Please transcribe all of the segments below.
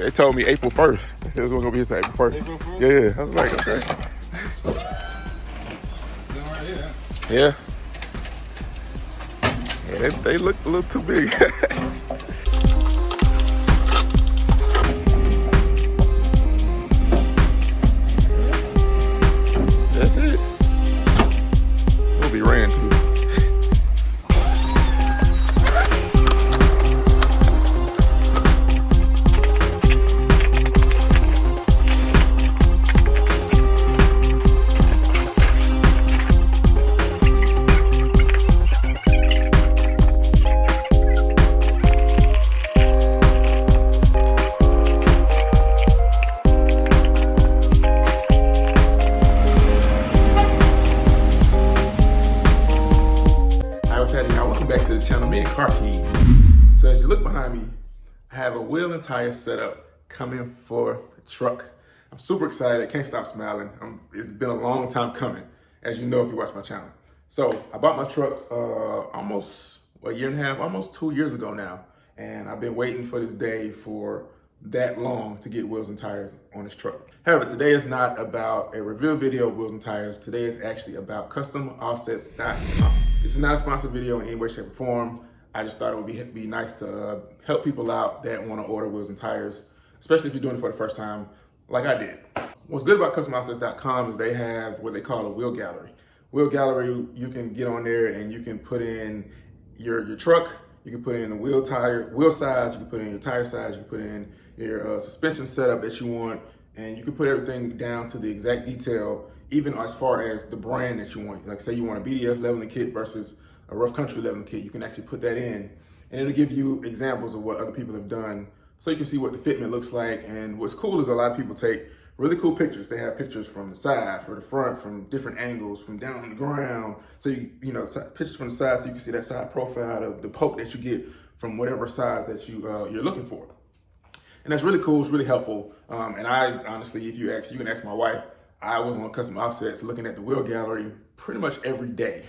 Yeah, they told me April 1st. They said it was gonna be here till April 1st. April 1st? Yeah, I was like, okay. Yeah. Yeah, they look a little too big. That's it. We'll be ran too. Welcome back to the channel, Meandcarkeys. So as you look behind me, I have a wheel and tire setup coming for the truck. I'm super excited, can't stop smiling. It's been a long time coming, as you know if you watch my channel. So I bought my truck almost a year and a half, almost 2 years ago now. And I've been waiting for this day for that long to get wheels and tires on this truck. However, today is not about a review video of wheels and tires. Today is actually about CustomOffsets.com. This is not a sponsored video in any way, shape, or form. I just thought it would be nice to help people out that want to order wheels and tires, especially if you're doing it for the first time, like I did. What's good about CustomOffsets.com is they have what they call a wheel gallery. Wheel gallery, you can get on there and you can put in your truck, you can put in the wheel size, you can put in your tire size, you can put in your suspension setup that you want, and you can put everything down to the exact detail, even as far as the brand that you want. Like say you want a BDS leveling kit versus a rough country leveling kit, you can actually put that in, and it'll give you examples of what other people have done, so you can see what the fitment looks like. And what's cool is a lot of people take really cool pictures. They have pictures from the side, from the front, from different angles, from down on the ground. So you know, pictures from the side so you can see that side profile of the poke that you get from whatever size that you're looking for. And that's really cool, it's really helpful. And I honestly, if you can ask my wife, I was on Custom Offsets looking at the wheel gallery pretty much every day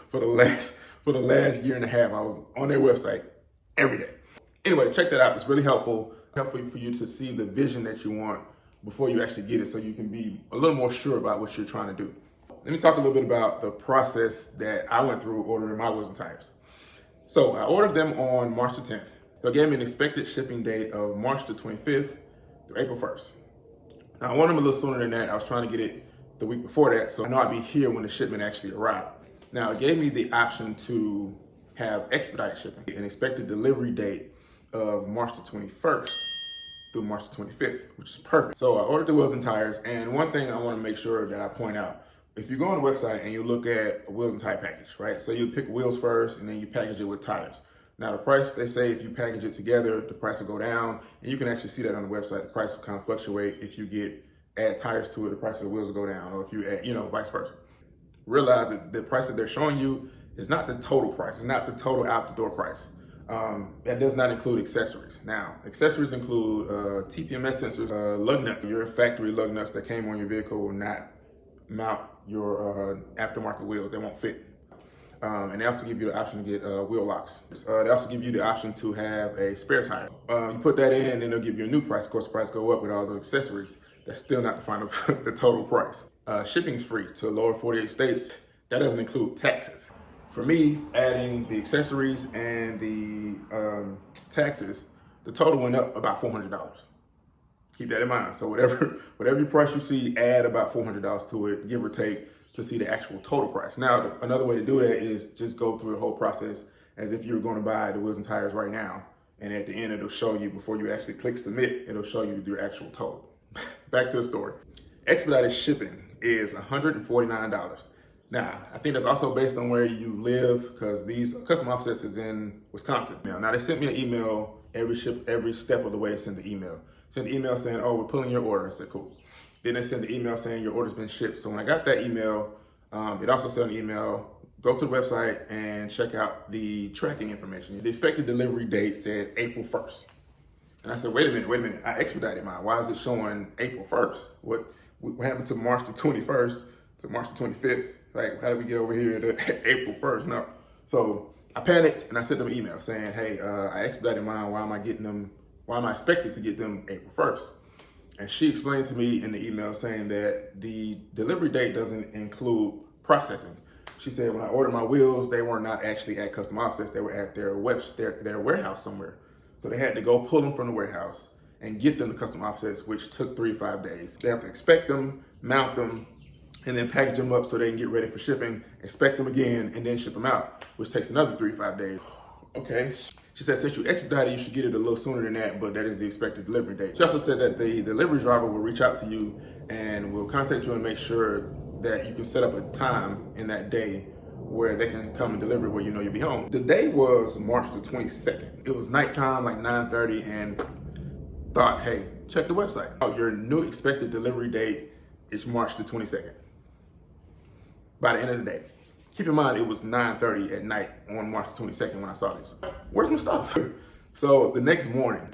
for the last year and a half. I was on their website every day. Anyway, check that out. It's really helpful for you to see the vision that you want before you actually get it, so you can be a little more sure about what you're trying to do. Let me talk a little bit about the process that I went through ordering my wheels and tires. So I ordered them on March the 10th. They gave me an expected shipping date of March the 25th through April 1st. Now I wanted them a little sooner than that. I was trying to get it the week before that, so I know I'd be here when the shipment actually arrived. Now it gave me the option to have expedited shipping, an expected delivery date of March the 21st through March the 25th, which is perfect. So I ordered the wheels and tires, and one thing I want to make sure that I point out, if you go on the website and you look at a wheels and tire package, right? So you pick wheels first and then you package it with tires. Now the price, they say if you package it together, the price will go down, and you can actually see that on the website. The price will kind of fluctuate. If you add tires to it, the price of the wheels will go down, or if you add, vice versa. Realize that the price that they're showing you is not the total price. It's not the total out the door price. That does not include accessories. Now, accessories include TPMS sensors, lug nuts. Your factory lug nuts that came on your vehicle will not mount your aftermarket wheels. They won't fit. And they also give you the option to get wheel locks. They also give you the option to have a spare tire. You put that in and they'll give you a new price. Of course, the price go up with all the accessories. That's still not the final, the total price. Shipping is free to lower 48 states. That doesn't include taxes. For me, adding the accessories and the taxes, the total went up about $400. Keep that in mind. So whatever price you see, add about $400 to it, give or take, to see the actual total price. Now, another way to do that is just go through the whole process as if you were going to buy the wheels and tires right now. And at the end, it'll show you, before you actually click submit, it'll show you your actual total. Back to the story. Expedited shipping is $149. Now, I think that's also based on where you live, because these Custom Offsets is in Wisconsin. Now they sent me an email every step of the way. They sent the email. Sent the email saying, oh, we're pulling your order. I said, cool. Then they sent the email saying your order's been shipped. So when I got that email, it also sent an email, go to the website and check out the tracking information. The expected delivery date said April 1st. And I said, wait a minute, I expedited mine. Why is it showing April 1st? What happened to March the 21st to March the 25th? Like, how did we get over here to April 1st? No. So I panicked and I sent them an email saying, hey, I expedited mine. Why am I getting them why am I expected to get them April 1st? And she explained to me in the email saying that the delivery date doesn't include processing. She said when I ordered my wheels, they were not actually at custom offsets. They were at their warehouse somewhere. So they had to go pull them from the warehouse and get them to custom offsets, which took 3 to 5 days. They have to inspect them, mount them, and then package them up so they can get ready for shipping, inspect them again, and then ship them out, which takes another 3 to 5 days. Okay. She said, since you expedited, you should get it a little sooner than that, but that is the expected delivery date. She also said that the delivery driver will reach out to you and will contact you and make sure that you can set up a time in that day where they can come and deliver where you know you'll be home. The day was March the 22nd. It was nighttime, like 9:30, and thought, hey, check the website. Oh, your new expected delivery date is March the 22nd. By the end of the day. Keep in mind, it was 9:30 at night on March the 22nd when I saw this. Where's my stuff? So the next morning,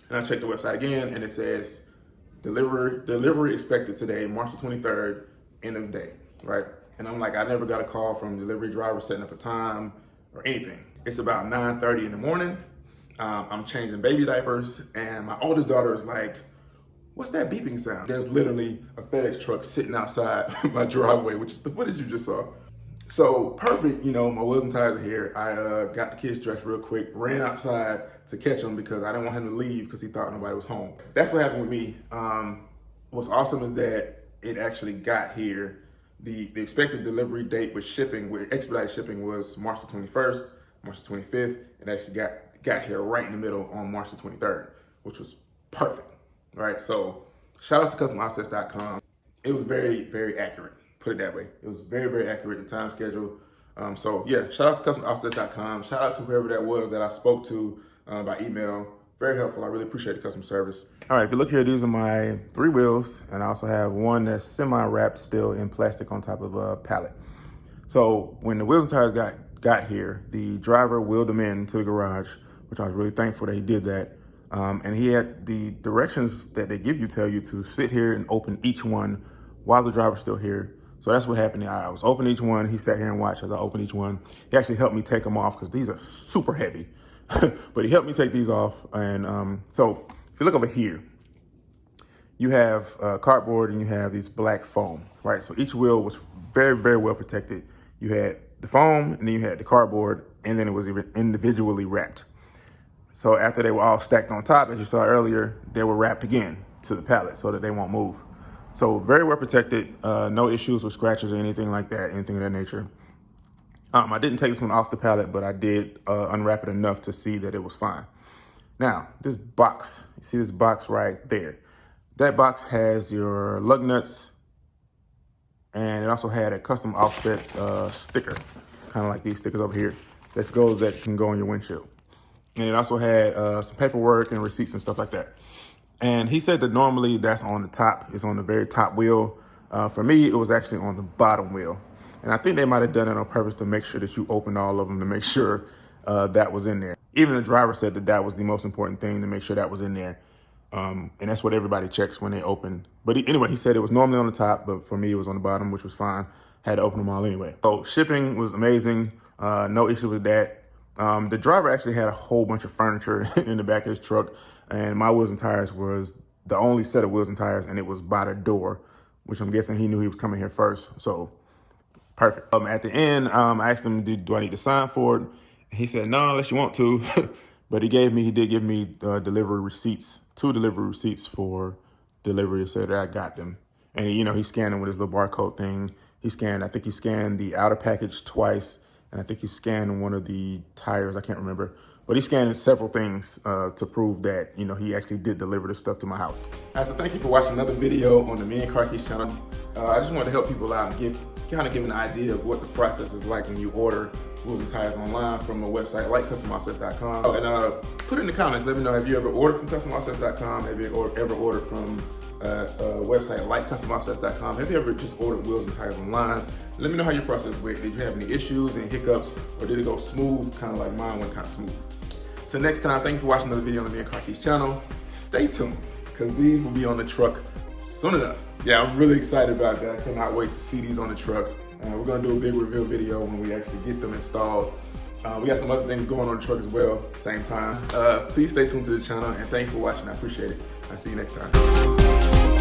and I checked the website again, and it says, delivery expected today, March the 23rd, end of the day, right? And I'm like, I never got a call from delivery driver setting up a time or anything. It's about 9:30 in the morning. I'm changing baby diapers, and my oldest daughter is like, what's that beeping sound? There's literally a FedEx truck sitting outside my driveway, which is the footage you just saw. So perfect, you know, my wheels and tires are here. I got the kids dressed real quick, ran outside to catch him because I didn't want him to leave because he thought nobody was home. That's what happened with me. What's awesome is that it actually got here. The expected delivery date with shipping, with expedited shipping, was March the 21st, March the 25th. It actually got here right in the middle on March the 23rd, which was perfect, right? So shout out to customoffsets.com. It was very, very accurate. Put it that way. It was very, very accurate, the time schedule. So yeah, shout out to customoffsets.com. Shout out to whoever that was that I spoke to by email. Very helpful. I really appreciate the customer service. All right, if you look here, these are my 3 wheels, and I also have one that's semi-wrapped still in plastic on top of a pallet. So when the wheels and tires got here, the driver wheeled them into the garage, which I was really thankful that he did that. And he had the directions that they give you, tell you to sit here and open each one while the driver's still here. So that's what happened. I was opening each one. He sat here and watched as I opened each one. He actually helped me take them off because these are super heavy. But he helped me take these off. And so if you look over here, you have cardboard and you have these black foam, right? So each wheel was very, very well protected. You had the foam and then you had the cardboard, and then it was individually wrapped. So after they were all stacked on top, as you saw earlier, they were wrapped again to the pallet so that they won't move. So very well protected, no issues with scratches or anything like that, anything of that nature. I didn't take this one off the pallet, but I did unwrap it enough to see that it was fine. Now, this box, you see this box right there? That box has your lug nuts, and it also had a custom offsets sticker, kind of like these stickers over here, that can go on your windshield. And it also had some paperwork and receipts and stuff like that. And he said that normally that's on the top, it's on the very top wheel. For me, it was actually on the bottom wheel. And I think they might have done it on purpose to make sure that you opened all of them to make sure that was in there. Even the driver said that that was the most important thing, to make sure that was in there. And that's what everybody checks when they open. But anyway, he said it was normally on the top, but for me, it was on the bottom, which was fine. Had to open them all anyway. So shipping was amazing. No issue with that. The driver actually had a whole bunch of furniture in the back of his truck, and my wheels and tires was the only set of wheels and tires, and it was by the door, which I'm guessing he knew he was coming here first. So perfect. At the end, I asked him, do I need to sign for it? He said, no, unless you want to. But he did give me delivery receipts, 2 delivery receipts for delivery to say that I got them. And he scanned them with his little barcode thing. I think he scanned the outer package twice, and I think he scanned one of the tires, I can't remember. But he scanned several things to prove that, he actually did deliver the stuff to my house. All right, so thank you for watching another video on the Meandcarkeys channel. I just wanted to help people out and give an idea of what the process is like when you order wheels and tires online from a website like customoffsets.com. And put in the comments, let me know, have you ever ordered from customoffsets.com? Have you ever ordered from a website like customoffsets.com? Have you ever just ordered wheels and tires online? Let me know how your process went. Did you have any issues, any hiccups, or did it go smooth, kind of like mine went kind of smooth? Till next time, thank you for watching another video on the Meandcarkeys channel. Stay tuned, because these will be on the truck soon enough. Yeah, I'm really excited about that. I cannot wait to see these on the truck. We're gonna do a big reveal video when we actually get them installed. We got some other things going on the truck as well at the same time. Please stay tuned to the channel, and thanks for watching. I appreciate it. I'll see you next time.